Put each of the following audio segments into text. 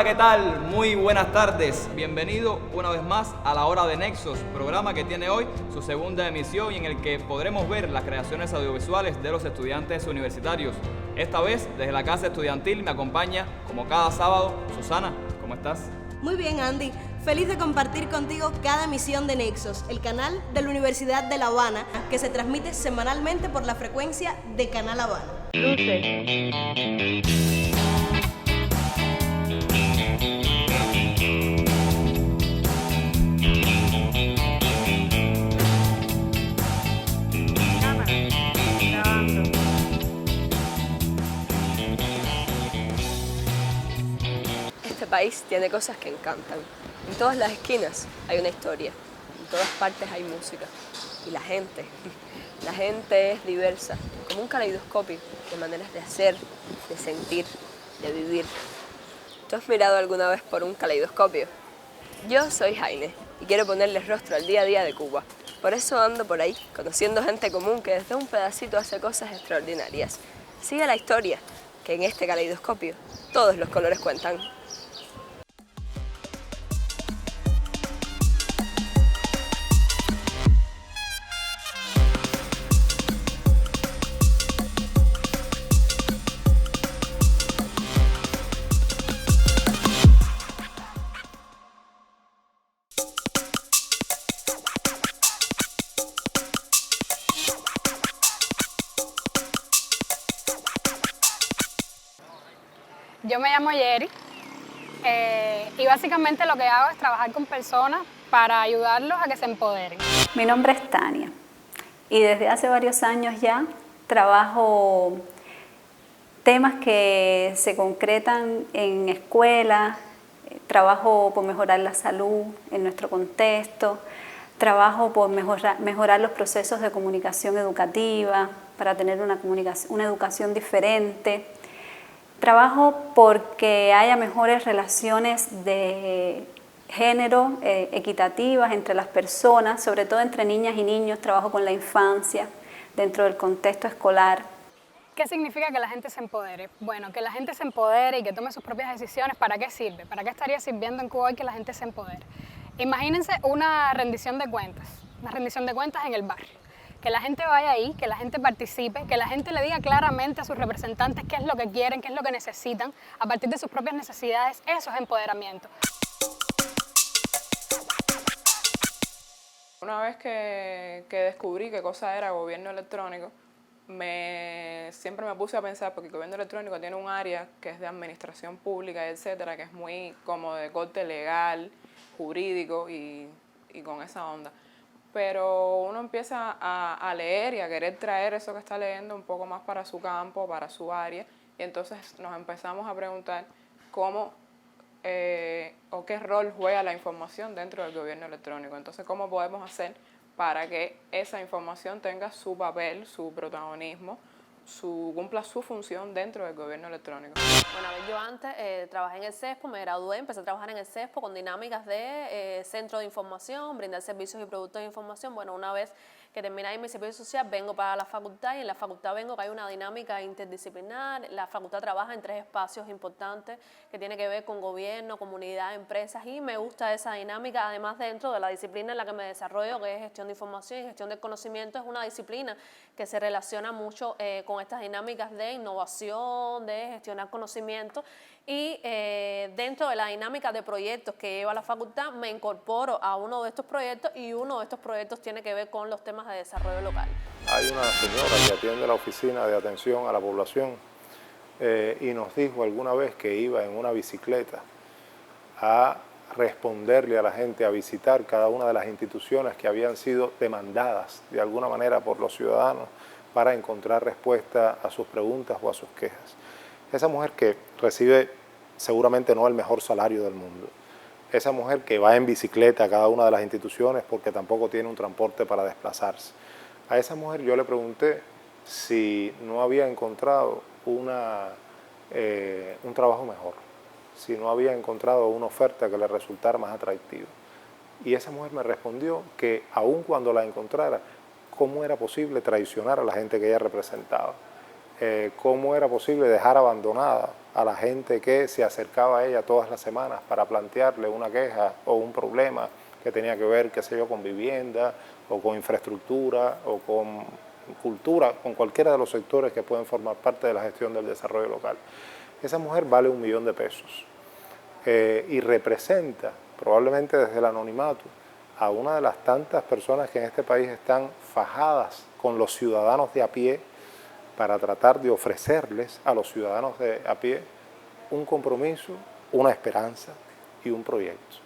Hola, ¿qué tal? Muy buenas tardes. Bienvenido una vez más a La Hora de Nexos, programa que tiene hoy su segunda emisión y en el que podremos ver las creaciones audiovisuales de los estudiantes universitarios. Esta vez, desde la Casa Estudiantil, me acompaña, como cada sábado, Susana. ¿Cómo estás? Muy bien, Andy. Feliz de compartir contigo cada emisión de Nexos, el canal de la Universidad de La Habana, que se transmite semanalmente por la frecuencia de Canal Habana. Luces. Este país tiene cosas que encantan. En todas las esquinas hay una historia, en todas partes hay música. Y la gente es diversa, como un caleidoscopio de maneras de hacer, de sentir, de vivir. ¿Tú has mirado alguna vez por un caleidoscopio? Yo soy Jaime y quiero ponerle rostro al día a día de Cuba. Por eso ando por ahí, conociendo gente común que desde un pedacito hace cosas extraordinarias. Sigue la historia, que en este caleidoscopio todos los colores cuentan. Yo me llamo Yeri y básicamente lo que hago es trabajar con personas para ayudarlos a que se empoderen. Mi nombre es Tania y desde hace varios años ya trabajo temas que se concretan en escuelas, trabajo por mejorar la salud en nuestro contexto, trabajo por mejorar los procesos de comunicación educativa para tener una educación diferente. Trabajo porque haya mejores relaciones de género equitativas entre las personas, sobre todo entre niñas y niños. Trabajo con la infancia dentro del contexto escolar. ¿Qué significa que la gente se empodere? Bueno, que la gente se empodere y que tome sus propias decisiones, ¿para qué sirve? ¿Para qué estaría sirviendo en Cuba hoy que la gente se empodere? Imagínense una rendición de cuentas en el barrio. Que la gente vaya ahí, que la gente participe, que la gente le diga claramente a sus representantes qué es lo que quieren, qué es lo que necesitan, a partir de sus propias necesidades. Eso es empoderamiento. Una vez que descubrí qué cosa era gobierno electrónico, siempre me puse a pensar, porque el gobierno electrónico tiene un área que es de administración pública, etcétera, que es muy como de corte legal, jurídico y con esa onda. Pero uno empieza a leer y a querer traer eso que está leyendo un poco más para su campo, para su área, y entonces nos empezamos a preguntar cómo o qué rol juega la información dentro del gobierno electrónico. Entonces, ¿cómo podemos hacer para que esa información tenga su papel, su protagonismo, cumpla su función dentro del gobierno electrónico? Bueno, a ver, yo antes trabajé en el CESPO, me gradué, empecé a trabajar en el CESPO con dinámicas de centro de información, brindar servicios y productos de información. Bueno, una vez que terminé ahí mi servicio social, vengo para la facultad y en la facultad vengo que hay una dinámica interdisciplinar. La facultad trabaja en 3 espacios importantes que tiene que ver con gobierno, comunidad, empresas, y me gusta esa dinámica. Además, dentro de la disciplina en la que me desarrollo, que es gestión de información y gestión del conocimiento, es una disciplina que se relaciona mucho con estas dinámicas de innovación, de gestionar conocimiento. Y dentro de la dinámica de proyectos que lleva la facultad, me incorporo a uno de estos proyectos y uno de estos proyectos tiene que ver con los temas de desarrollo local. Hay una señora que atiende la oficina de atención a la población y nos dijo alguna vez que iba en una bicicleta a responderle a la gente, a visitar cada una de las instituciones que habían sido demandadas de alguna manera por los ciudadanos para encontrar respuesta a sus preguntas o a sus quejas. Esa mujer que recibe seguramente no el mejor salario del mundo, esa mujer que va en bicicleta a cada una de las instituciones porque tampoco tiene un transporte para desplazarse, a esa mujer yo le pregunté si no había encontrado un trabajo mejor, si no había encontrado una oferta que le resultara más atractiva. Y esa mujer me respondió que aun cuando la encontrara, ¿cómo era posible traicionar a la gente que ella representaba? ¿Cómo era posible dejar abandonada a la gente que se acercaba a ella todas las semanas para plantearle una queja o un problema que tenía que ver, qué sé yo, con vivienda o con infraestructura o con cultura, con cualquiera de los sectores que pueden formar parte de la gestión del desarrollo local. Esa mujer vale $1 millón y representa, probablemente desde el anonimato, a una de las tantas personas que en este país están fajadas con los ciudadanos de a pie para tratar de ofrecerles a los ciudadanos de a pie un compromiso, una esperanza y un proyecto.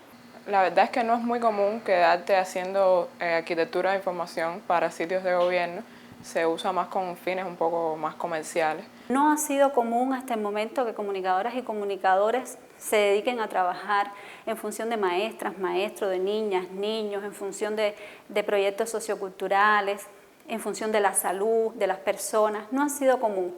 La verdad es que no es muy común quedarte haciendo arquitectura de información para sitios de gobierno. Se usa más con fines un poco más comerciales. No ha sido común hasta el momento que comunicadoras y comunicadores se dediquen a trabajar en función de maestras, maestros, de niñas, niños, en función de proyectos socioculturales, en función de la salud, de las personas. No ha sido común,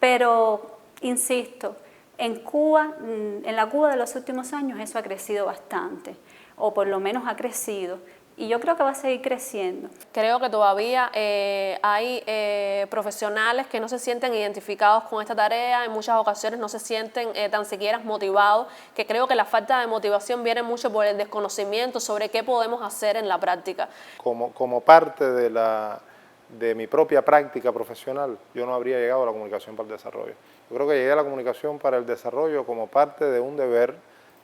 pero insisto, en Cuba, en la Cuba de los últimos años eso ha crecido bastante, o por lo menos ha crecido. Y yo creo que va a seguir creciendo. Creo que todavía hay profesionales que no se sienten identificados con esta tarea, en muchas ocasiones no se sienten tan siquiera motivados, que creo que la falta de motivación viene mucho por el desconocimiento sobre qué podemos hacer en la práctica. Como parte de mi propia práctica profesional, yo no habría llegado a la comunicación para el desarrollo. Yo creo que llegué a la comunicación para el desarrollo como parte de un deber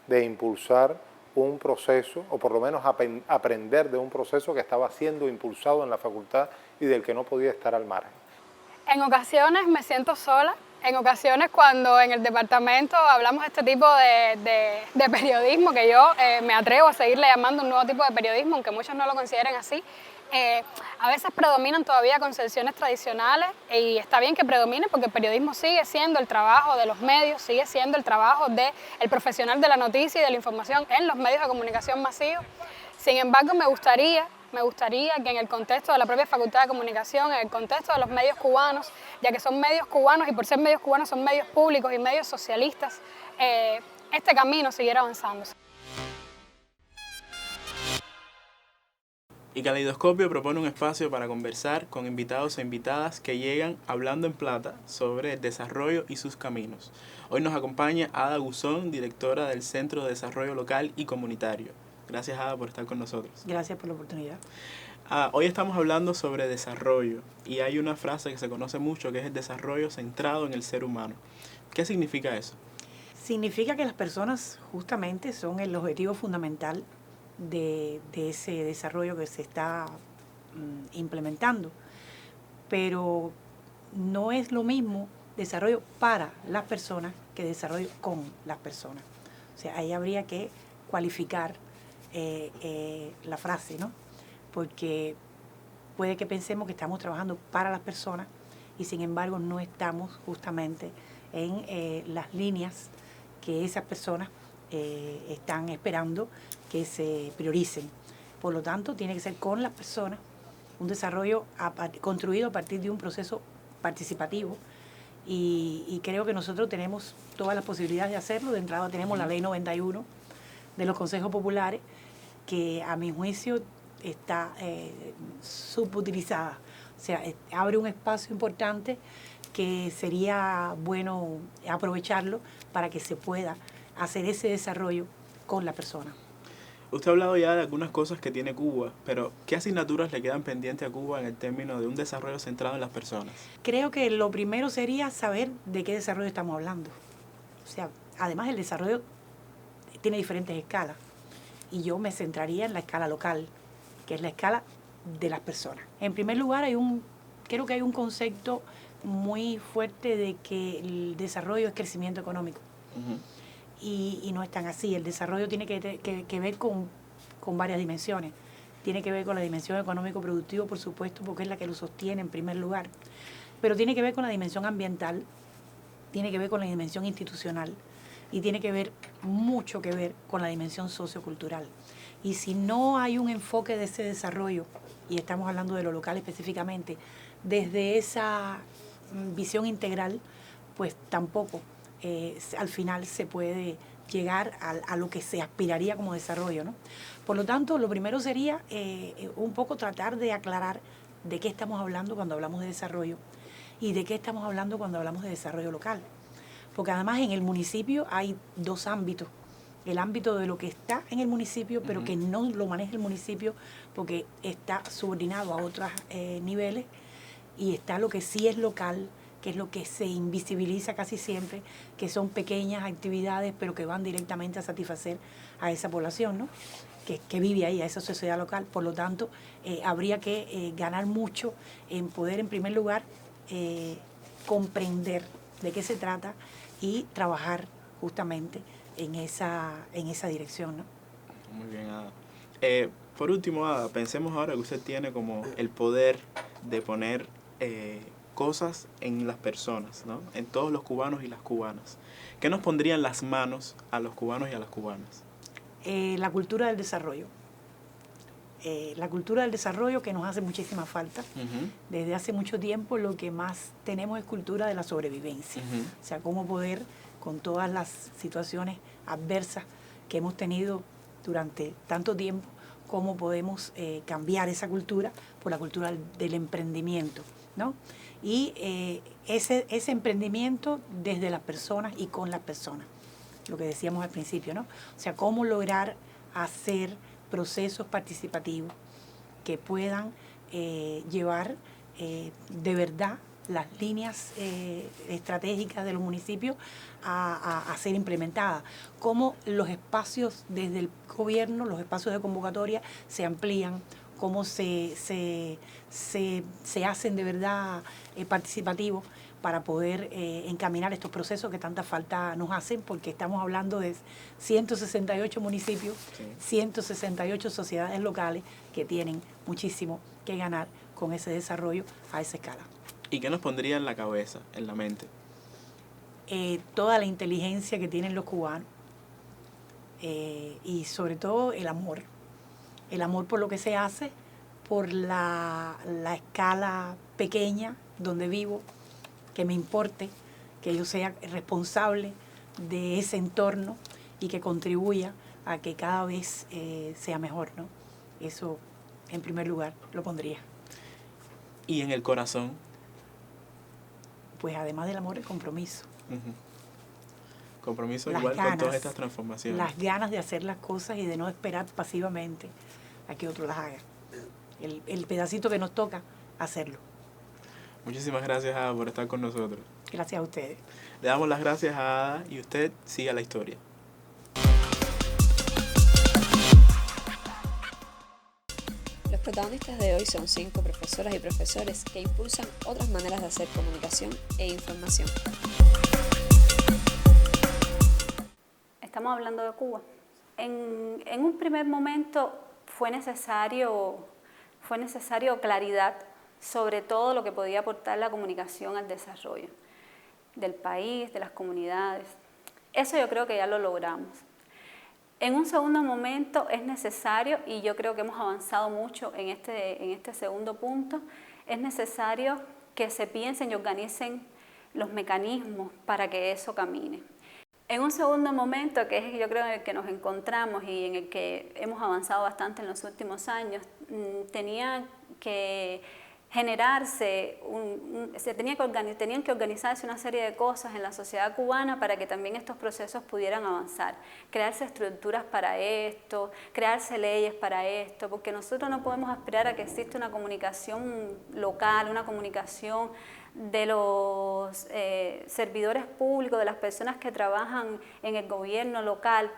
de impulsar un proceso, o por lo menos aprender de un proceso que estaba siendo impulsado en la facultad y del que no podía estar al margen. En ocasiones me siento sola, en ocasiones cuando en el departamento hablamos de este tipo de periodismo, que yo me atrevo a seguirle llamando un nuevo tipo de periodismo, aunque muchos no lo consideren así, a veces predominan todavía concepciones tradicionales y está bien que predominen porque el periodismo sigue siendo el trabajo de los medios, sigue siendo el trabajo del profesional de la noticia y de la información en los medios de comunicación masivos. Sin embargo, me gustaría que en el contexto de la propia Facultad de Comunicación, en el contexto de los medios cubanos, ya que son medios cubanos y por ser medios cubanos son medios públicos y medios socialistas, este camino siguiera avanzando. Y Caleidoscopio propone un espacio para conversar con invitados e invitadas que llegan hablando en plata sobre el desarrollo y sus caminos. Hoy nos acompaña Ada Guzón, directora del Centro de Desarrollo Local y Comunitario. Gracias, Ada, por estar con nosotros. Gracias por la oportunidad. Hoy estamos hablando sobre desarrollo y hay una frase que se conoce mucho que es el desarrollo centrado en el ser humano. ¿Qué significa eso? Significa que las personas justamente son el objetivo fundamental de ese desarrollo que se está implementando, pero no es lo mismo desarrollo para las personas que desarrollo con las personas. O sea, ahí habría que cualificar la frase, ¿no? Porque puede que pensemos que estamos trabajando para las personas y sin embargo no estamos justamente en las líneas que esas personas están esperando que se prioricen. Por lo tanto, tiene que ser con las personas, un desarrollo construido a partir de un proceso participativo y creo que nosotros tenemos todas las posibilidades de hacerlo. De entrada tenemos la Ley 91 de los consejos populares, que a mi juicio está subutilizada. O sea, abre un espacio importante que sería bueno aprovecharlo para que se pueda hacer ese desarrollo con la persona. Usted ha hablado ya de algunas cosas que tiene Cuba, pero ¿qué asignaturas le quedan pendientes a Cuba en el término de un desarrollo centrado en las personas? Creo que lo primero sería saber de qué desarrollo estamos hablando. O sea, además el desarrollo tiene diferentes escalas y yo me centraría en la escala local, que es la escala de las personas. En primer lugar, creo que hay un concepto muy fuerte de que el desarrollo es crecimiento económico. Uh-huh. Y no es tan así. El desarrollo tiene que ver con varias dimensiones. Tiene que ver con la dimensión económico-productiva, por supuesto, porque es la que lo sostiene en primer lugar. Pero tiene que ver con la dimensión ambiental, tiene que ver con la dimensión institucional y tiene que ver, mucho que ver, con la dimensión sociocultural. Y si no hay un enfoque de ese desarrollo, y estamos hablando de lo local específicamente, desde esa visión integral, pues tampoco al final se puede llegar a lo que se aspiraría como desarrollo, ¿no? Por lo tanto, lo primero sería un poco tratar de aclarar de qué estamos hablando cuando hablamos de desarrollo y de qué estamos hablando cuando hablamos de desarrollo local. porque además en el municipio hay dos ámbitos. El ámbito de lo que está en el municipio, pero que no lo maneja el municipio porque está subordinado a otros niveles, y está lo que sí es local, que es lo que se invisibiliza casi siempre, que son pequeñas actividades, pero que van directamente a satisfacer a esa población, ¿no? que vive ahí, a esa sociedad local. Por lo tanto, habría que ganar mucho en poder, en primer lugar, comprender de qué se trata y trabajar justamente en esa dirección, ¿no? Muy bien, Ada. Por último, Ada, pensemos ahora que usted tiene como el poder de poner cosas en las personas, ¿no? En todos los cubanos y las cubanas. ¿Qué nos pondría en las manos a los cubanos y a las cubanas? La cultura del desarrollo. La cultura del desarrollo que nos hace muchísima falta. Desde hace mucho tiempo lo que más tenemos es cultura de la sobrevivencia. O sea, cómo poder, con todas las situaciones adversas que hemos tenido durante tanto tiempo, cómo podemos cambiar esa cultura por la cultura del emprendimiento, ¿no? Y ese emprendimiento desde las personas y con las personas, lo que decíamos al principio, ¿no? O sea, cómo lograr hacer procesos participativos que puedan llevar de verdad las líneas estratégicas de los municipios a ser implementadas, cómo los espacios desde el gobierno, los espacios de convocatoria se amplían, cómo se hacen de verdad participativos para poder encaminar estos procesos que tanta falta nos hacen, porque estamos hablando de 168 municipios, 168 sociedades locales que tienen muchísimo que ganar con ese desarrollo a esa escala. ¿Y qué nos pondría en la cabeza, en la mente? Toda la inteligencia que tienen los cubanos y sobre todo el amor por lo que se hace, por la escala pequeña donde vivo, que me importe, que yo sea responsable de ese entorno y que contribuya a que cada vez sea mejor, ¿no? Eso, en primer lugar, lo pondría. ¿Y en el corazón? Pues además del amor, el compromiso. Compromiso Las igual ganas, con todas estas transformaciones. Las ganas de hacer las cosas y de no esperar pasivamente a que otro las haga. El pedacito que nos toca, hacerlo. Muchísimas gracias, Ada, por estar con nosotros. Gracias a ustedes. Le damos las gracias a Ada y usted siga la historia. Los protagonistas de hoy son 5 profesoras y profesores que impulsan otras maneras de hacer comunicación e información. Estamos hablando de Cuba. En un primer momento fue necesario claridad sobre todo lo que podía aportar la comunicación al desarrollo del país, de las comunidades. Eso yo creo que ya lo logramos. En un segundo momento es necesario, y yo creo que hemos avanzado mucho en este segundo punto, es necesario que se piensen y organicen los mecanismos para que eso camine. En un segundo momento, que es yo creo en el que nos encontramos y en el que hemos avanzado bastante en los últimos años, tenían que organizarse una serie de cosas en la sociedad cubana para que también estos procesos pudieran avanzar, crearse estructuras para esto, crearse leyes para esto, porque nosotros no podemos aspirar a que exista una comunicación local, una comunicación de los servidores públicos, de las personas que trabajan en el gobierno local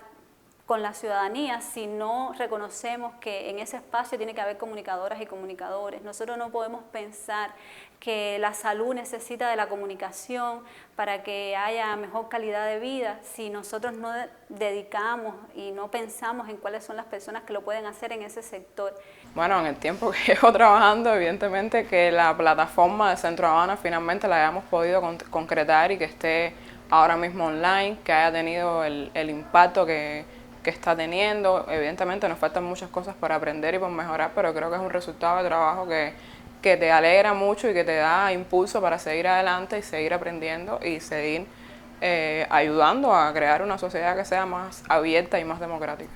con la ciudadanía, si no reconocemos que en ese espacio tiene que haber comunicadoras y comunicadores. Nosotros no podemos pensar que la salud necesita de la comunicación para que haya mejor calidad de vida si nosotros no dedicamos y no pensamos en cuáles son las personas que lo pueden hacer en ese sector. Bueno, en el tiempo que llevo trabajando, evidentemente que la plataforma de Centro Habana finalmente la hayamos podido concretar y que esté ahora mismo online, que haya tenido el impacto que está teniendo. Evidentemente nos faltan muchas cosas para aprender y por mejorar, pero creo que es un resultado de trabajo que te alegra mucho y que te da impulso para seguir adelante y seguir aprendiendo y seguir ayudando a crear una sociedad que sea más abierta y más democrática.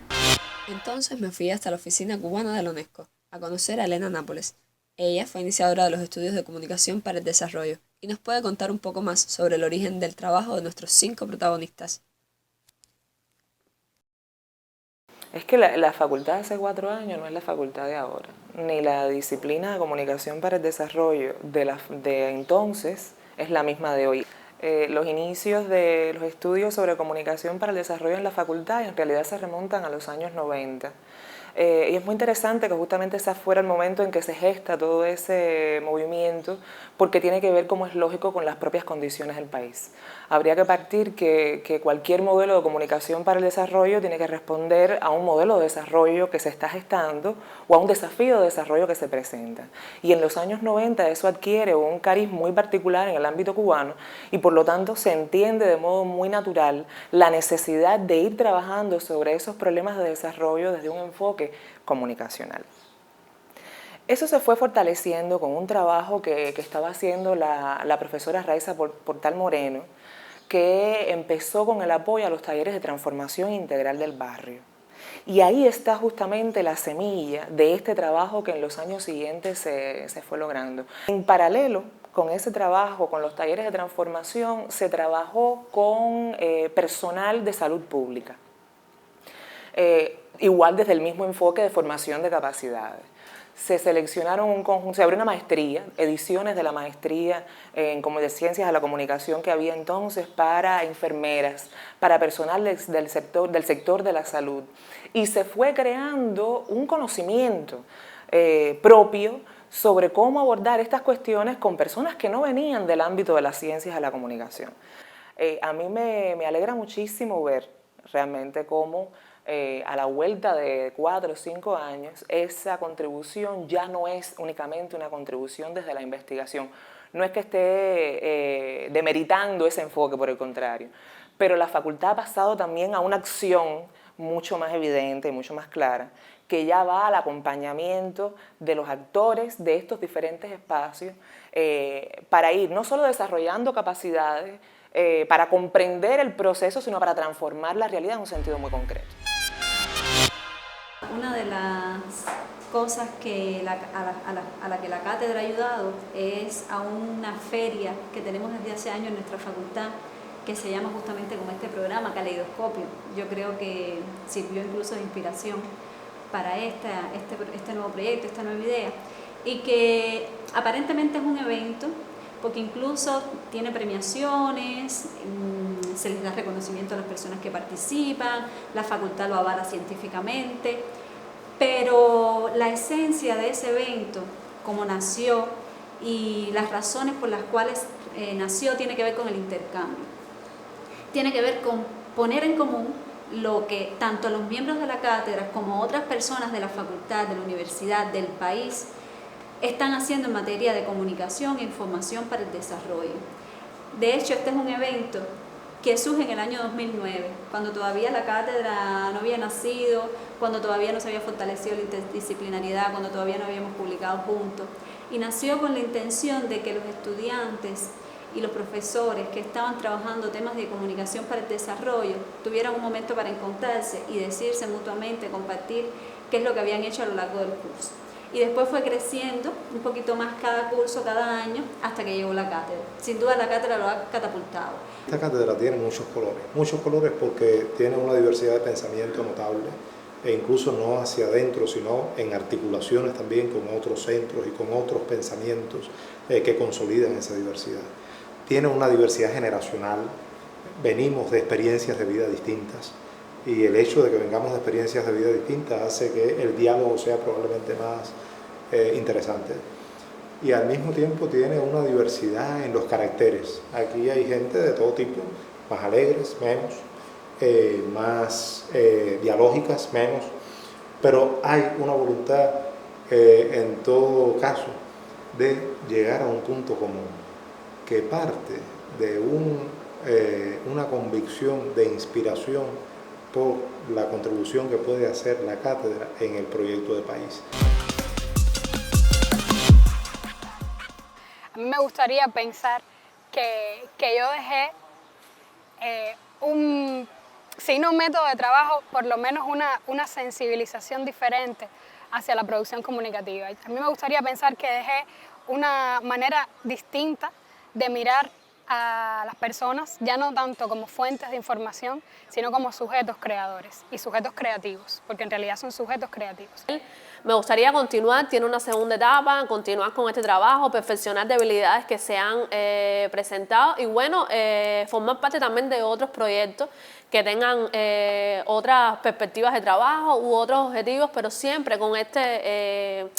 Entonces me fui hasta la oficina cubana de la UNESCO a conocer a Elena Nápoles. Ella fue iniciadora de los estudios de comunicación para el desarrollo y nos puede contar un poco más sobre el origen del trabajo de nuestros 5 protagonistas. Es que la facultad de hace 4 años no es la facultad de ahora, ni la disciplina de comunicación para el desarrollo de entonces es la misma de hoy. Los inicios de los estudios sobre comunicación para el desarrollo en la facultad en realidad se remontan a los años 90. Y es muy interesante que justamente ese fuera el momento en que se gesta todo ese movimiento, porque tiene que ver, como es lógico, con las propias condiciones del país. Habría que partir que cualquier modelo de comunicación para el desarrollo tiene que responder a un modelo de desarrollo que se está gestando o a un desafío de desarrollo que se presenta. Y en los años 90 eso adquiere un cariz muy particular en el ámbito cubano y por lo tanto se entiende de modo muy natural la necesidad de ir trabajando sobre esos problemas de desarrollo desde un enfoque comunicacional. Eso se fue fortaleciendo con un trabajo que estaba haciendo la profesora Raiza Portal Moreno, que empezó con el apoyo a los talleres de transformación integral del barrio. Y ahí está justamente la semilla de este trabajo que en los años siguientes se fue logrando. En paralelo con ese trabajo, con los talleres de transformación, se trabajó con personal de salud pública. Igual desde el mismo enfoque de formación de capacidades. Se seleccionaron un conjunto, se abrió una maestría, ediciones de la maestría en Ciencias de la Comunicación que había entonces para enfermeras, para personal del sector de la salud. Y se fue creando un conocimiento propio sobre cómo abordar estas cuestiones con personas que no venían del ámbito de las ciencias de la comunicación. A mí me alegra muchísimo ver realmente cómo a la vuelta de 4 o 5 años, esa contribución ya no es únicamente una contribución desde la investigación. No es que esté demeritando ese enfoque, por el contrario, pero la facultad ha pasado también a una acción mucho más evidente y mucho más clara, que ya va al acompañamiento de los actores de estos diferentes espacios para ir no solo desarrollando capacidades, para comprender el proceso, sino para transformar la realidad en un sentido muy concreto. Una de las cosas que a la que la cátedra ha ayudado es a una feria que tenemos desde hace años en nuestra facultad, que se llama justamente como este programa, Caleidoscopio. Yo creo que sirvió incluso de inspiración para este nuevo proyecto, esta nueva idea, y que aparentemente es un evento, porque incluso tiene premiaciones, se les da reconocimiento a las personas que participan, la facultad lo avala científicamente, pero la esencia de ese evento, como nació, y las razones por las cuales nació, tiene que ver con el intercambio. Tiene que ver con poner en común lo que tanto los miembros de la cátedra como otras personas de la facultad, de la universidad, del país, están haciendo en materia de comunicación e información para el desarrollo. De hecho, este es un evento que surge en el año 2009, cuando todavía la cátedra no había nacido, cuando todavía no se había fortalecido la interdisciplinariedad, cuando todavía no habíamos publicado juntos, y nació con la intención de que los estudiantes y los profesores que estaban trabajando temas de comunicación para el desarrollo tuvieran un momento para encontrarse y decirse mutuamente, compartir qué es lo que habían hecho a lo largo del curso. Y después fue creciendo un poquito más cada curso, cada año, hasta que llegó la cátedra. Sin duda la cátedra lo ha catapultado. Esta cátedra tiene muchos colores porque tiene una diversidad de pensamiento notable, e incluso no hacia adentro, sino en articulaciones también con otros centros y con otros pensamientos que consolidan esa diversidad. Tiene una diversidad generacional, venimos de experiencias de vida distintas, y el hecho de que vengamos de experiencias de vida distintas hace que el diálogo sea probablemente más interesante. Y al mismo tiempo tiene una diversidad en los caracteres. Aquí hay gente de todo tipo, más alegres, menos, más dialógicas, menos, pero hay una voluntad en todo caso de llegar a un punto común que parte de una convicción de inspiración por la contribución que puede hacer la cátedra en el proyecto de país. A mí me gustaría pensar que yo dejé si no un método de trabajo, por lo menos una sensibilización diferente hacia la producción comunicativa. A mí me gustaría pensar que dejé una manera distinta de mirar a las personas ya no tanto como fuentes de información, sino como sujetos creadores y sujetos creativos, porque en realidad son sujetos creativos. Me gustaría continuar, tiene una segunda etapa, continuar con este trabajo, perfeccionar debilidades que se han presentado y bueno, formar parte también de otros proyectos que tengan otras perspectivas de trabajo u otros objetivos, pero siempre con este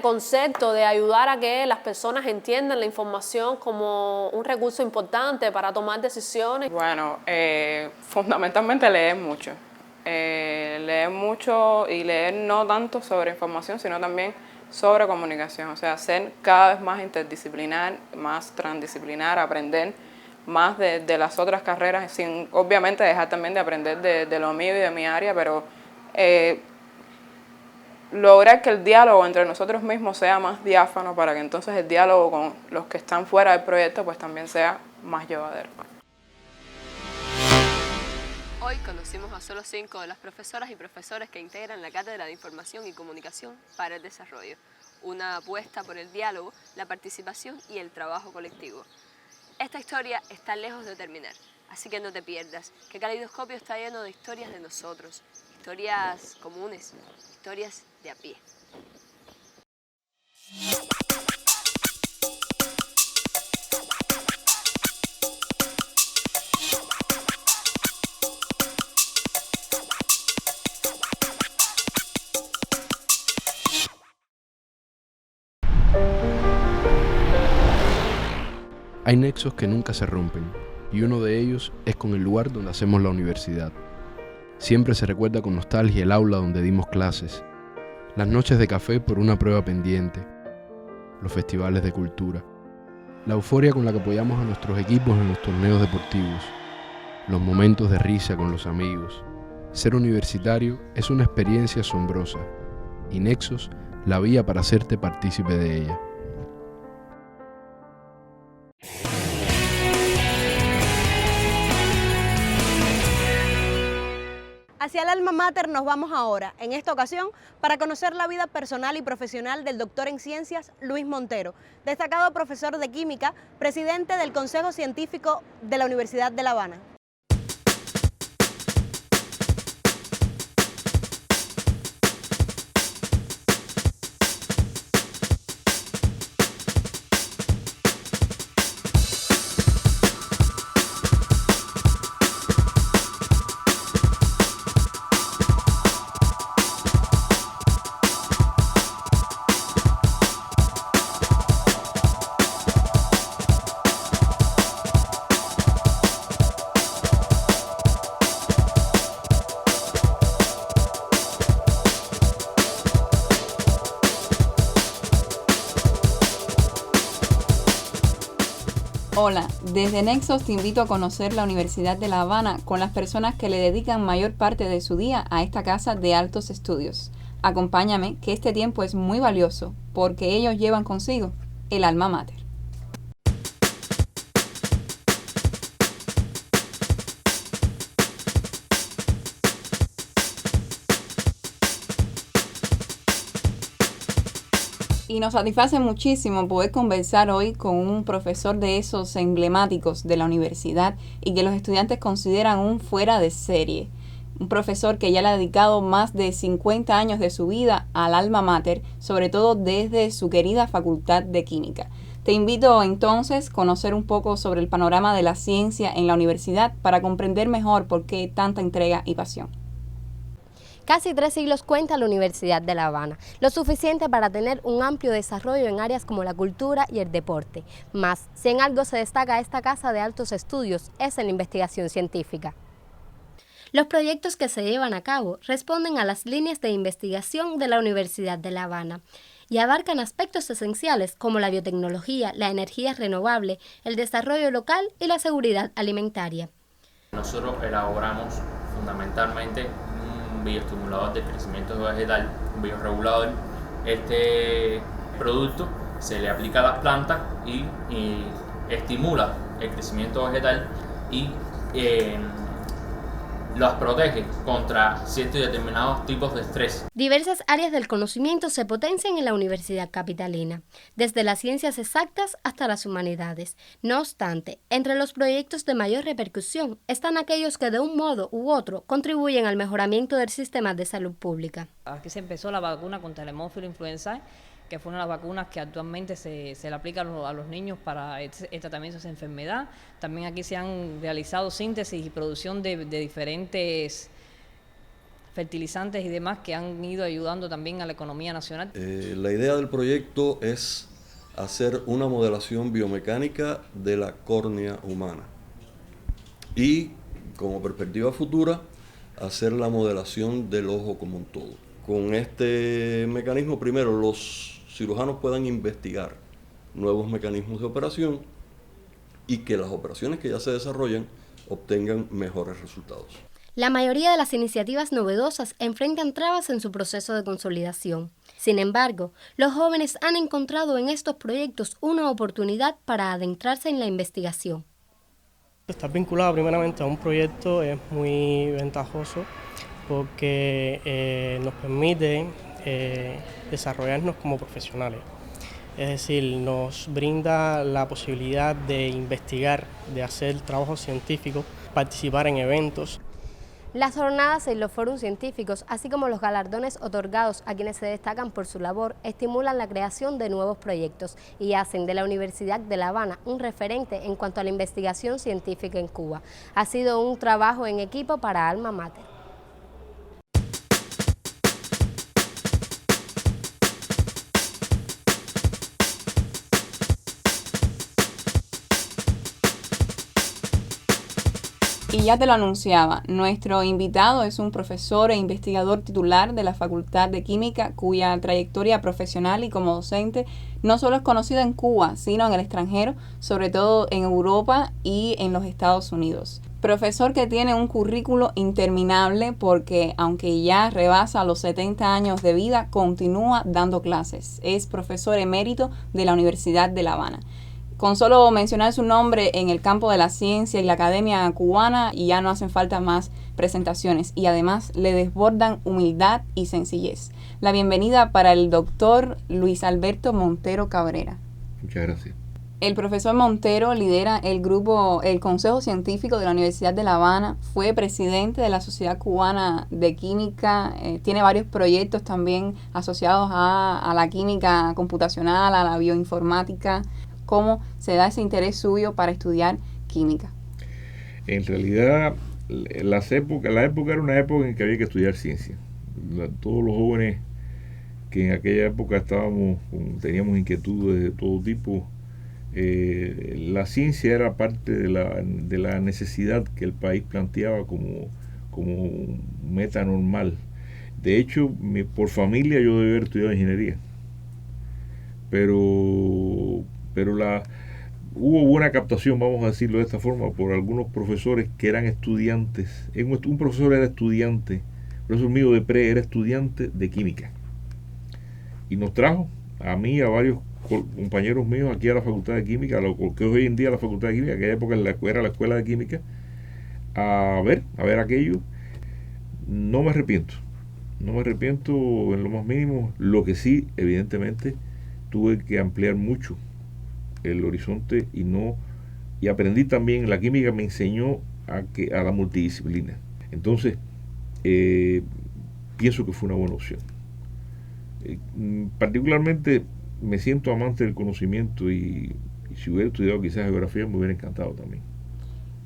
concepto de ayudar a que las personas entiendan la información como un recurso importante para tomar decisiones. Bueno, fundamentalmente leer mucho. Leer mucho y leer no tanto sobre información, sino también sobre comunicación. O sea, ser cada vez más interdisciplinar, más transdisciplinar, aprender más de las otras carreras, sin obviamente dejar también de aprender de lo mío y de mi área, pero lograr que el diálogo entre nosotros mismos sea más diáfano para que entonces el diálogo con los que están fuera del proyecto pues también sea más llevadero. Hoy conocimos a solo 5 de las profesoras y profesores que integran la Cátedra de Información y Comunicación para el Desarrollo, una apuesta por el diálogo, la participación y el trabajo colectivo. Esta historia está lejos de terminar, así que no te pierdas, que Caleidoscopio está lleno de historias de nosotros, historias comunes, historias de a pie. Hay nexos que nunca se rompen, y uno de ellos es con el lugar donde hacemos la universidad. Siempre se recuerda con nostalgia el aula donde dimos clases, las noches de café por una prueba pendiente, los festivales de cultura, la euforia con la que apoyamos a nuestros equipos en los torneos deportivos, los momentos de risa con los amigos. Ser universitario es una experiencia asombrosa, y Nexos, la vía para hacerte partícipe de ella. Hacia el alma mater nos vamos ahora, en esta ocasión, para conocer la vida personal y profesional del doctor en ciencias Luis Montero, destacado profesor de química, presidente del Consejo Científico de la Universidad de La Habana. Hola, desde Nexos te invito a conocer la Universidad de La Habana con las personas que le dedican mayor parte de su día a esta casa de altos estudios. Acompáñame, que este tiempo es muy valioso, porque ellos llevan consigo el alma mater. Y nos satisface muchísimo poder conversar hoy con un profesor de esos emblemáticos de la universidad y que los estudiantes consideran un fuera de serie. Un profesor que ya le ha dedicado más de 50 años de su vida al alma mater, sobre todo desde su querida Facultad de Química. Te invito entonces a conocer un poco sobre el panorama de la ciencia en la universidad para comprender mejor por qué tanta entrega y pasión. Casi 3 siglos cuenta la Universidad de La Habana, lo suficiente para tener un amplio desarrollo en áreas como la cultura y el deporte. Más, si en algo se destaca esta casa de altos estudios, es en la investigación científica. Los proyectos que se llevan a cabo responden a las líneas de investigación de la Universidad de La Habana y abarcan aspectos esenciales como la biotecnología, la energía renovable, el desarrollo local y la seguridad alimentaria. Nosotros elaboramos fundamentalmente un bioestimulador de crecimiento vegetal, un bioregulador. Este producto se le aplica a las plantas y estimula el crecimiento vegetal y las protege contra ciertos y determinados tipos de estrés. Diversas áreas del conocimiento se potencian en la Universidad Capitalina, desde las ciencias exactas hasta las humanidades. No obstante, entre los proyectos de mayor repercusión están aquellos que de un modo u otro contribuyen al mejoramiento del sistema de salud pública. Aquí se empezó la vacuna contra el hemófilo influenzae, que fue una de las vacunas que actualmente se le aplica a los niños para el tratamiento de esa enfermedad. También aquí se han realizado síntesis y producción de diferentes fertilizantes y demás que han ido ayudando también a la economía nacional. La idea del proyecto es hacer una modelación biomecánica de la córnea humana y, como perspectiva futura, hacer la modelación del ojo como un todo. Con este mecanismo, primero, los cirujanos puedan investigar nuevos mecanismos de operación y que las operaciones que ya se desarrollan obtengan mejores resultados. La mayoría de las iniciativas novedosas enfrentan trabas en su proceso de consolidación. Sin embargo, los jóvenes han encontrado en estos proyectos una oportunidad para adentrarse en la investigación. Estar vinculado primeramente a un proyecto es muy ventajoso porque nos permite desarrollarnos como profesionales. Es decir, nos brinda la posibilidad de investigar, de hacer trabajo científico, participar en eventos. Las jornadas y los foros científicos, así como los galardones otorgados a quienes se destacan por su labor, estimulan la creación de nuevos proyectos y hacen de la Universidad de La Habana un referente en cuanto a la investigación científica en Cuba. Ha sido un trabajo en equipo para Alma Mater. Y ya te lo anunciaba, nuestro invitado es un profesor e investigador titular de la Facultad de Química, cuya trayectoria profesional y como docente no solo es conocida en Cuba, sino en el extranjero, sobre todo en Europa y en los Estados Unidos. Profesor que tiene un currículo interminable porque, aunque ya rebasa los 70 años de vida, continúa dando clases. Es profesor emérito de la Universidad de La Habana. Con solo mencionar su nombre en el campo de la ciencia y la academia cubana, y ya no hacen falta más presentaciones, y además le desbordan humildad y sencillez. La bienvenida para el doctor Luis Alberto Montero Cabrera. Muchas gracias. El profesor Montero lidera el Consejo Científico de la Universidad de La Habana, fue presidente de la Sociedad Cubana de Química, tiene varios proyectos también asociados a la química computacional, a la bioinformática. ¿Cómo se da ese interés suyo para estudiar química? En realidad, la época era una época en que había que estudiar ciencia. Todos los jóvenes que en aquella época teníamos inquietudes de todo tipo, la ciencia era parte de la necesidad que el país planteaba como meta normal. De hecho, por familia yo debía haber estudiado ingeniería, pero hubo buena captación, vamos a decirlo de esta forma, por algunos profesores que eran estudiantes. Un profesor era estudiante, el profesor mío de pre era estudiante de química, y nos trajo a mí y a varios compañeros míos aquí a la Facultad de Química, lo que hoy en día es la Facultad de Química, en aquella época era la Escuela de Química, a ver aquello. No me arrepiento en lo más mínimo. Lo que sí, evidentemente, tuve que ampliar mucho el horizonte y aprendí también. La química me enseñó a la multidisciplina. Entonces, pienso que fue una buena opción. Particularmente me siento amante del conocimiento y si hubiera estudiado quizás geografía me hubiera encantado también.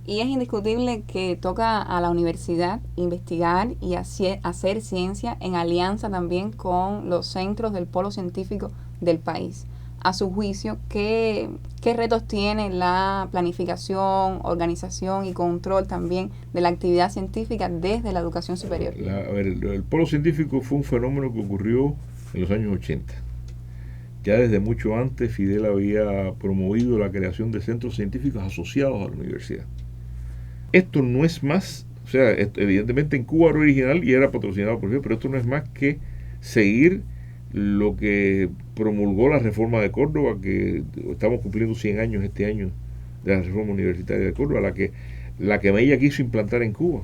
Y es indiscutible que toca a la universidad investigar y hacer ciencia en alianza también con los centros del polo científico del país. A su juicio, ¿qué retos tiene la planificación, organización y control también de la actividad científica desde la educación superior? El polo científico fue un fenómeno que ocurrió en los años 80. Ya desde mucho antes Fidel había promovido la creación de centros científicos asociados a la universidad. Esto no es más, o sea, evidentemente en Cuba era original y era patrocinado por Fidel, pero esto no es más que seguir lo que promulgó la reforma de Córdoba, que estamos cumpliendo 100 años este año de la reforma universitaria de Córdoba, la que ella quiso implantar en Cuba.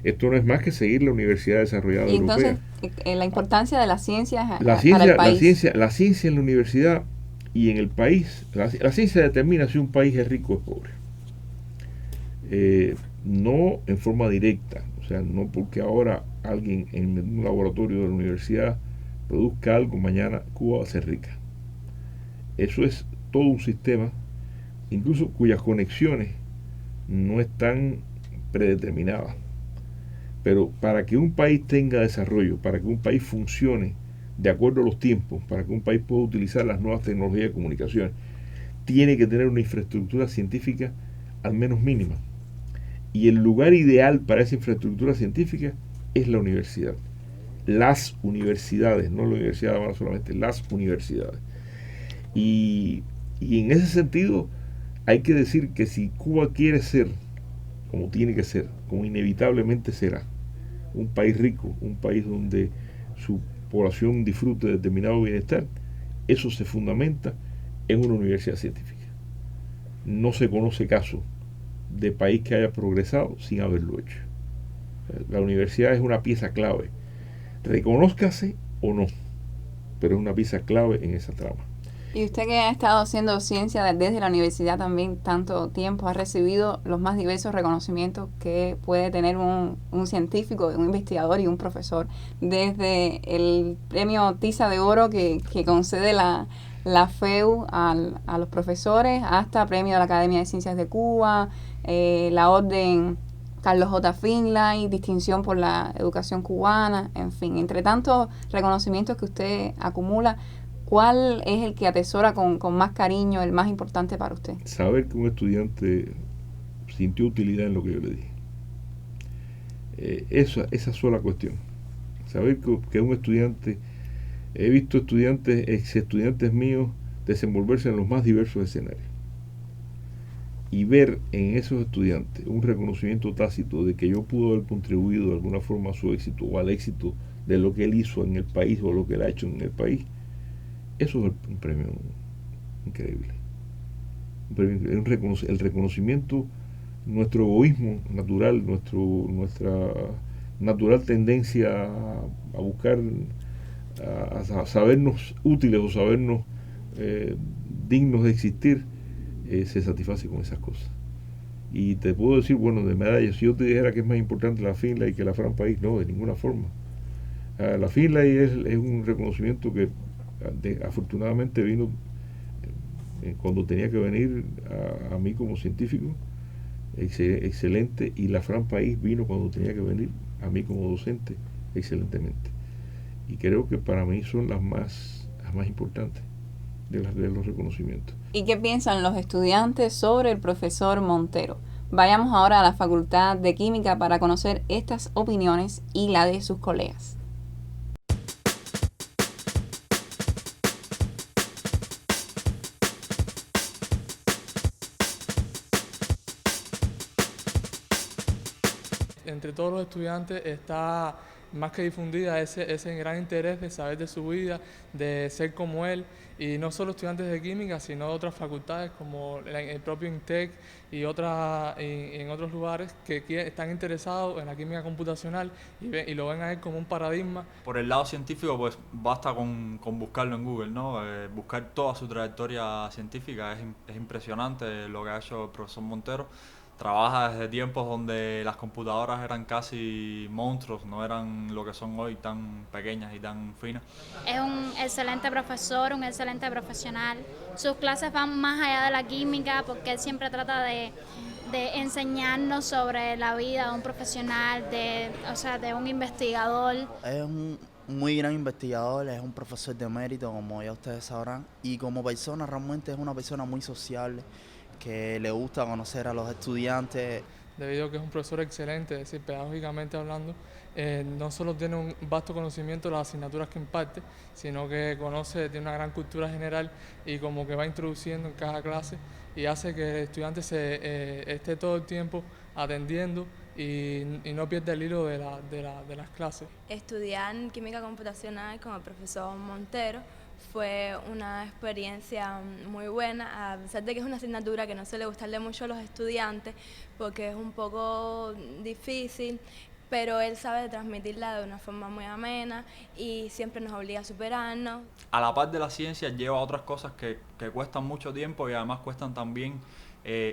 Esto no es más que seguir la Universidad Desarrollada Y Europea. entonces, la importancia de las ciencias La para ciencia, el país. la ciencia en la universidad y en el país, la ciencia determina si un país es rico o es pobre. No en forma directa, o sea, no porque ahora alguien en un laboratorio de la universidad produzca algo, mañana Cuba va a ser rica. Eso es todo un sistema, incluso cuyas conexiones no están predeterminadas. Pero para que un país tenga desarrollo, para que un país funcione de acuerdo a los tiempos, para que un país pueda utilizar las nuevas tecnologías de comunicación, tiene que tener una infraestructura científica al menos mínima. Y el lugar ideal para esa infraestructura científica es la universidad. Las universidades, no la Universidad de La Habana solamente, las universidades. Y en ese sentido hay que decir que si Cuba quiere ser, como tiene que ser, como inevitablemente será, un país rico, un país donde su población disfrute de determinado bienestar, eso se fundamenta en una universidad científica. No se conoce caso de país que haya progresado sin haberlo hecho. La universidad es una pieza clave, reconózcase o no, pero es una pieza clave en esa trama. Y usted, que ha estado haciendo ciencia desde la universidad también tanto tiempo, ha recibido los más diversos reconocimientos que puede tener un científico, un investigador y un profesor, desde el premio Tiza de Oro que concede la FEU a los profesores, hasta premio de la Academia de Ciencias de Cuba, la orden Carlos J. Finlay, distinción por la educación cubana, en fin, entre tantos reconocimientos que usted acumula, ¿cuál es el que atesora con más cariño, el más importante para usted? Saber que un estudiante sintió utilidad en lo que yo le dije. Esa sola cuestión. Saber que un estudiante, he visto ex estudiantes míos desenvolverse en los más diversos escenarios. Y ver en esos estudiantes un reconocimiento tácito de que yo pude haber contribuido de alguna forma a su éxito o al éxito de lo que él hizo en el país o lo que él ha hecho en el país, eso es un premio increíble. El reconocimiento, nuestro egoísmo natural, nuestra natural tendencia a buscar, a sabernos útiles o sabernos dignos de existir, se satisface con esas cosas. Y te puedo decir, bueno, de medallas, si yo te dijera que es más importante la Finlay que la Fran País, no, de ninguna forma. La Finlay es un reconocimiento que afortunadamente vino cuando tenía que venir a mí como científico, excelente, y la Fran País vino cuando tenía que venir a mí como docente, excelentemente. Y creo que para mí son las más importantes de los reconocimientos. ¿Y qué piensan los estudiantes sobre el profesor Montero? Vayamos ahora a la Facultad de Química para conocer estas opiniones y la de sus colegas. Entre todos los estudiantes está más que difundida ese gran interés de saber de su vida, de ser como él, y no solo estudiantes de química, sino de otras facultades como el propio INTEC y en otros lugares que están interesados en la química computacional y lo ven a él como un paradigma. Por el lado científico, pues basta con buscarlo en Google, ¿no? Buscar toda su trayectoria científica, es impresionante lo que ha hecho el profesor Montero. Trabaja desde tiempos donde las computadoras eran casi monstruos, no eran lo que son hoy, tan pequeñas y tan finas. Es un excelente profesor, un excelente profesional. Sus clases van más allá de la química porque él siempre trata de enseñarnos sobre la vida de un profesional, de un investigador. Es un muy gran investigador, es un profesor de mérito, como ya ustedes sabrán, y como persona realmente es una persona muy sociable, que le gusta conocer a los estudiantes. Debido a que es un profesor excelente, es decir, pedagógicamente hablando, no solo tiene un vasto conocimiento de las asignaturas que imparte, sino que tiene una gran cultura general y como que va introduciendo en cada clase y hace que el estudiante esté todo el tiempo atendiendo y no pierda el hilo de las clases. Estudiar química computacional con el profesor Montero fue una experiencia muy buena, a pesar de que es una asignatura que no suele gustarle mucho a los estudiantes porque es un poco difícil, pero él sabe transmitirla de una forma muy amena y siempre nos obliga a superarnos. A la par de la ciencia lleva otras cosas que cuestan mucho tiempo y además cuestan también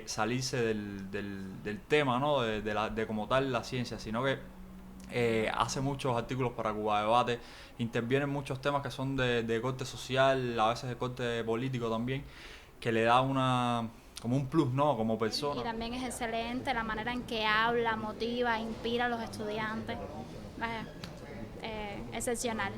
salirse del tema, ¿no? de como tal la ciencia, sino que hace muchos artículos para Cuba Debate, interviene en muchos temas que son de corte social, a veces de corte político también, que le da como un plus, ¿no? Como persona. Y también es excelente la manera en que habla, motiva, inspira a los estudiantes. Excepcional.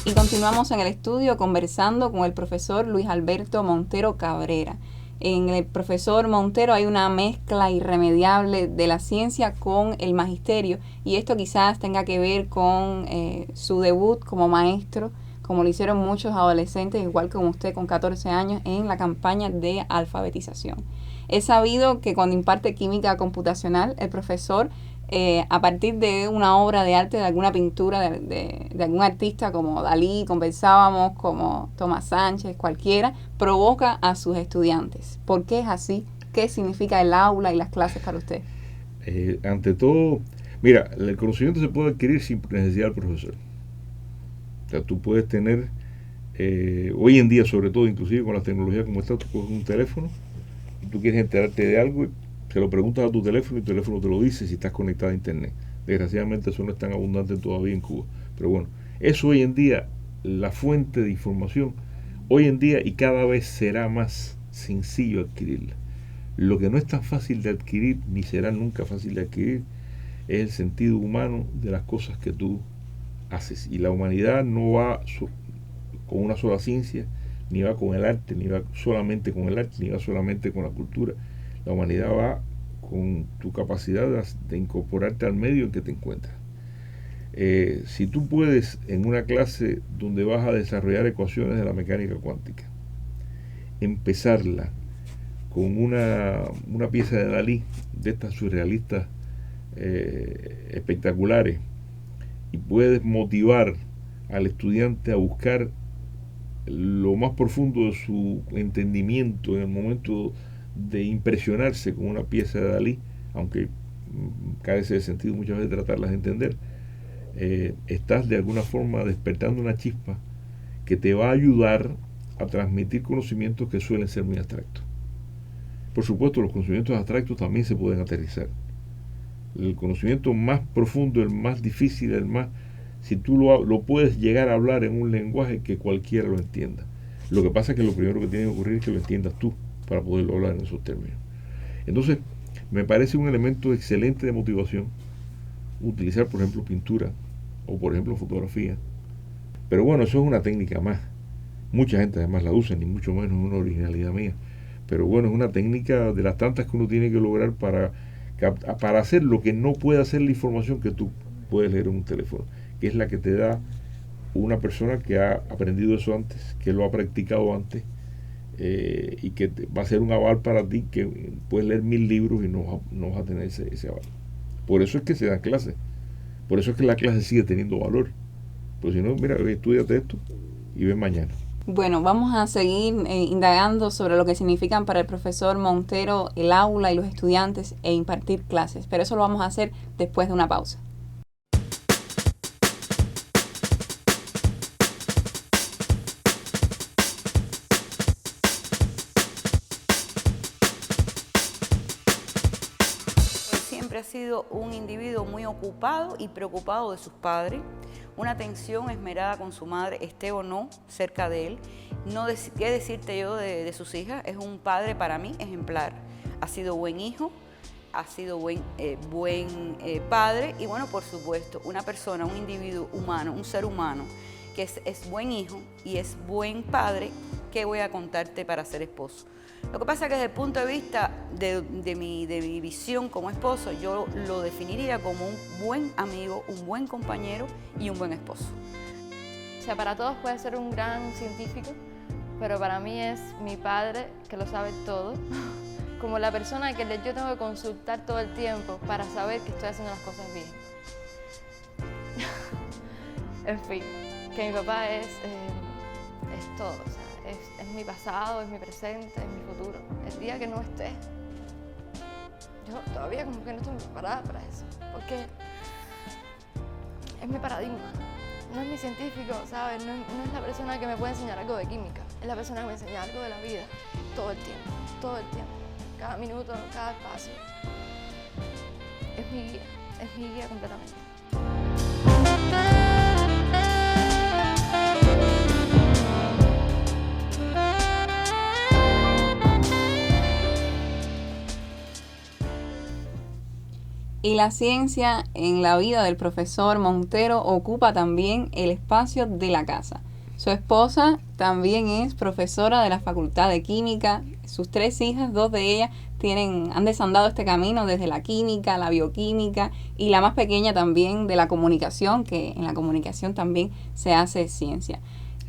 Y continuamos en el estudio conversando con el profesor Luis Alberto Montero Cabrera. En el profesor Montero hay una mezcla irremediable de la ciencia con el magisterio, y esto quizás tenga que ver con su debut como maestro, como lo hicieron muchos adolescentes, igual como usted con 14 años, en la campaña de alfabetización. Es sabido que cuando imparte química computacional, el profesor, a partir de una obra de arte, de alguna pintura de algún artista como Dalí, conversábamos, como Tomás Sánchez, cualquiera, provoca a sus estudiantes. ¿Por qué es así? ¿Qué significa el aula y las clases para usted? Ante todo, mira, el conocimiento se puede adquirir sin necesidad del profesor. O sea, tú puedes tener, hoy en día sobre todo, inclusive con la tecnología como está, tú coges un teléfono y tú quieres enterarte de algo, te lo preguntas a tu teléfono y tu teléfono te lo dice si estás conectado a internet. Desgraciadamente eso no es tan abundante todavía en Cuba. Pero bueno, eso hoy en día, la fuente de información, hoy en día y cada vez será más sencillo adquirirla. Lo que no es tan fácil de adquirir, ni será nunca fácil de adquirir, es el sentido humano de las cosas que tú haces. Y la humanidad no va con una sola ciencia, ni va con el arte, ni va solamente con el arte, ni va solamente con la cultura. La humanidad va con tu capacidad de incorporarte al medio en que te encuentras. Si tú puedes, en una clase donde vas a desarrollar ecuaciones de la mecánica cuántica, empezarla con una pieza de Dalí, de estas surrealistas espectaculares, y puedes motivar al estudiante a buscar lo más profundo de su entendimiento en el momento de impresionarse con una pieza de Dalí, aunque carece de sentido muchas veces tratarlas de entender, estás de alguna forma despertando una chispa que te va a ayudar a transmitir conocimientos que suelen ser muy abstractos. Por supuesto, los conocimientos abstractos también se pueden aterrizar. El conocimiento más profundo, el más difícil, si tú lo puedes llegar a hablar en un lenguaje que cualquiera lo entienda. Lo que pasa es que lo primero que tiene que ocurrir es que lo entiendas tú para poderlo hablar en esos términos. Entonces, me parece un elemento excelente de motivación utilizar, por ejemplo, pintura o, por ejemplo, fotografía. Pero bueno, eso es una técnica más. Mucha gente además la usa, ni mucho menos una originalidad mía. Pero bueno, es una técnica de las tantas que uno tiene que lograr para hacer lo que no puede hacer la información que tú puedes leer en un teléfono, que es la que te da una persona que ha aprendido eso antes, que lo ha practicado antes, y que va a ser un aval para ti, que puedes leer 1000 libros y no vas a tener ese aval. Por eso es que se dan clases, por eso es que la clase sigue teniendo valor. Pues si no, mira, estudiate esto y ven mañana. Bueno, vamos a seguir indagando sobre lo que significan para el profesor Montero el aula y los estudiantes e impartir clases, pero eso lo vamos a hacer después de una pausa. Siempre ha sido un individuo muy ocupado y preocupado de sus padres, una atención esmerada con su madre, esté o no cerca de él. ¿Qué decirte yo de sus hijas? Es un padre para mí ejemplar. Ha sido buen hijo, ha sido buen padre y bueno, por supuesto, una persona, un individuo humano, un ser humano que es buen hijo y es buen padre. ¿Qué voy a contarte para ser esposo? Lo que pasa es que desde el punto de vista de mi visión como esposo, yo lo definiría como un buen amigo, un buen compañero y un buen esposo. O sea, para todos puede ser un gran científico, pero para mí es mi padre, que lo sabe todo, como la persona que yo tengo que consultar todo el tiempo para saber que estoy haciendo las cosas bien. En fin. que mi papá es todo, o sea, es mi pasado, es mi presente, es mi futuro. El día que no esté, yo todavía como que no estoy preparada para eso, porque es mi paradigma. No es mi científico, ¿sabes? No es la persona que me puede enseñar algo de química, es la persona que me enseña algo de la vida, todo el tiempo, cada minuto, cada espacio. Es mi guía completamente. Y la ciencia en la vida del profesor Montero ocupa también el espacio de la casa. Su esposa también es profesora de la Facultad de Química. Sus 3 hijas, 2 de ellas han desandado este camino desde la química, la bioquímica y la más pequeña también de la comunicación, que en la comunicación también se hace ciencia.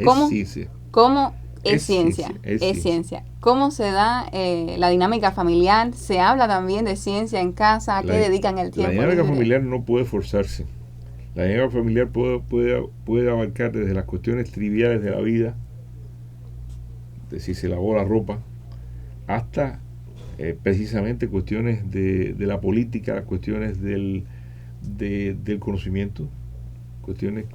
¿Cómo es ciencia? ¿Cómo se da la dinámica familiar? ¿Se habla también de ciencia en casa? ¿A qué dedican el tiempo? La dinámica familiar no puede forzarse. La dinámica familiar puede abarcar desde las cuestiones triviales de la vida, de si se lavó la ropa, hasta precisamente cuestiones de la política, cuestiones del conocimiento, cuestiones.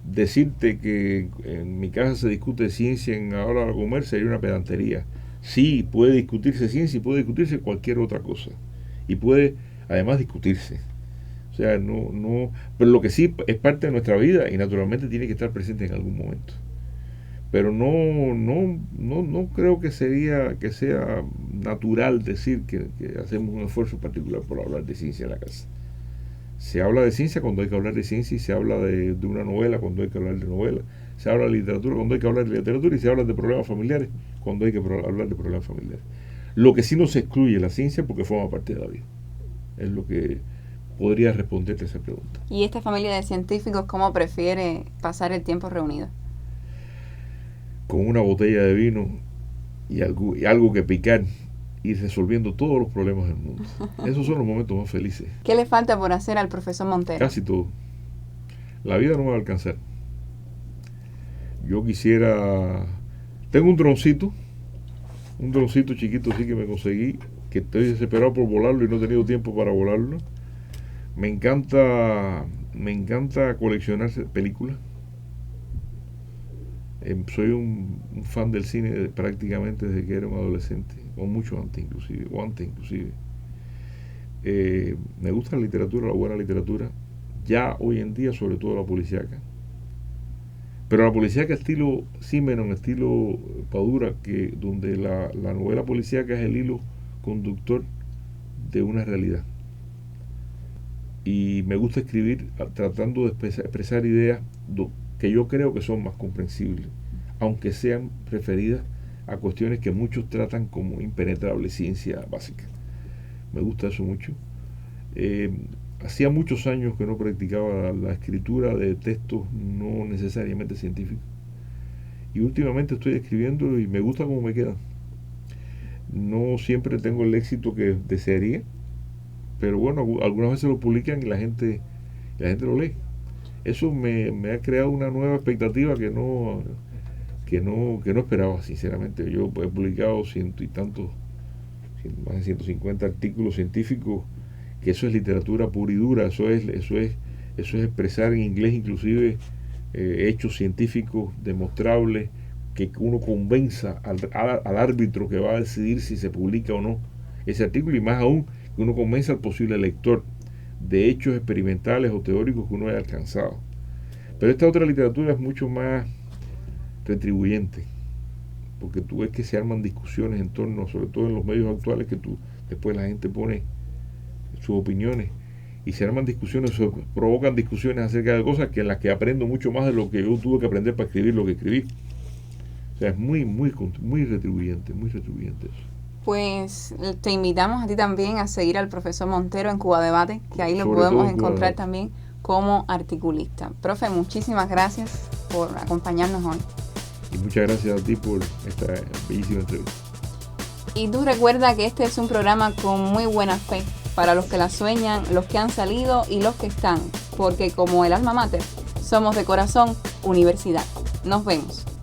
Decirte que en mi casa se discute ciencia en la hora de comer sería una pedantería. Sí, puede discutirse ciencia y puede discutirse cualquier otra cosa. Y puede además discutirse. O sea, no, pero lo que sí es parte de nuestra vida y naturalmente tiene que estar presente en algún momento. Pero no creo que sea natural decir que hacemos un esfuerzo particular por hablar de ciencia en la casa. Se habla de ciencia cuando hay que hablar de ciencia y se habla de una novela cuando hay que hablar de novela. Se habla de literatura cuando hay que hablar de literatura y se habla de problemas familiares cuando hay que hablar de problemas familiares. Lo que sí no se excluye la ciencia porque forma parte de la vida. Es lo que podría responderte a esa pregunta. ¿Y esta familia de científicos cómo prefiere pasar el tiempo reunido? Con una botella de vino y algo que picar y resolviendo todos los problemas del mundo. Esos son los momentos más felices. ¿Qué le falta por hacer al profesor Montero? Casi todo. La vida no me va a alcanzar. Yo quisiera... Tengo un droncito chiquito sí que me conseguí, que estoy desesperado por volarlo y no he tenido tiempo para volarlo. Me encanta coleccionar películas. Soy un fan del cine prácticamente desde que era un adolescente, o mucho antes inclusive. Me gusta la literatura, la buena literatura, ya hoy en día sobre todo la policíaca. Pero la policíaca estilo Simenon, estilo Padura, donde la novela policíaca es el hilo conductor de una realidad. Y me gusta escribir tratando de expresar ideas que yo creo que son más comprensibles, aunque sean referidas a cuestiones que muchos tratan como impenetrable ciencia básica. Me gusta eso mucho. Hacía muchos años que no practicaba la escritura de textos no necesariamente científicos. Y últimamente estoy escribiendo y me gusta cómo me quedan. No siempre tengo el éxito que desearía, pero bueno, algunas veces lo publican y la gente lo lee. Eso me ha creado una nueva expectativa que no esperaba, sinceramente. Yo he publicado más de 150 artículos científicos, que eso es literatura pura y dura, eso es expresar en inglés inclusive hechos científicos demostrables, que uno convenza al árbitro que va a decidir si se publica o no ese artículo, y más aún que uno convenza al posible lector de hechos experimentales o teóricos que uno haya alcanzado. Pero esta otra literatura es mucho más retribuyente, porque tú ves que se arman discusiones en torno, sobre todo en los medios actuales, que después la gente pone sus opiniones y se arman discusiones, provocan discusiones acerca de cosas en las que aprendo mucho más de lo que yo tuve que aprender para escribir lo que escribí. O sea, es muy retribuyente eso. Pues te invitamos a ti también a seguir al profesor Montero en Cuba Debate, que ahí lo podemos encontrar también como articulista. Profe, muchísimas gracias por acompañarnos hoy. Y muchas gracias a ti por esta bellísima entrevista. Y tú recuerda que este es un programa con muy buena fe, para los que la sueñan, los que han salido y los que están, porque como el alma mater, somos de corazón Universidad. Nos vemos.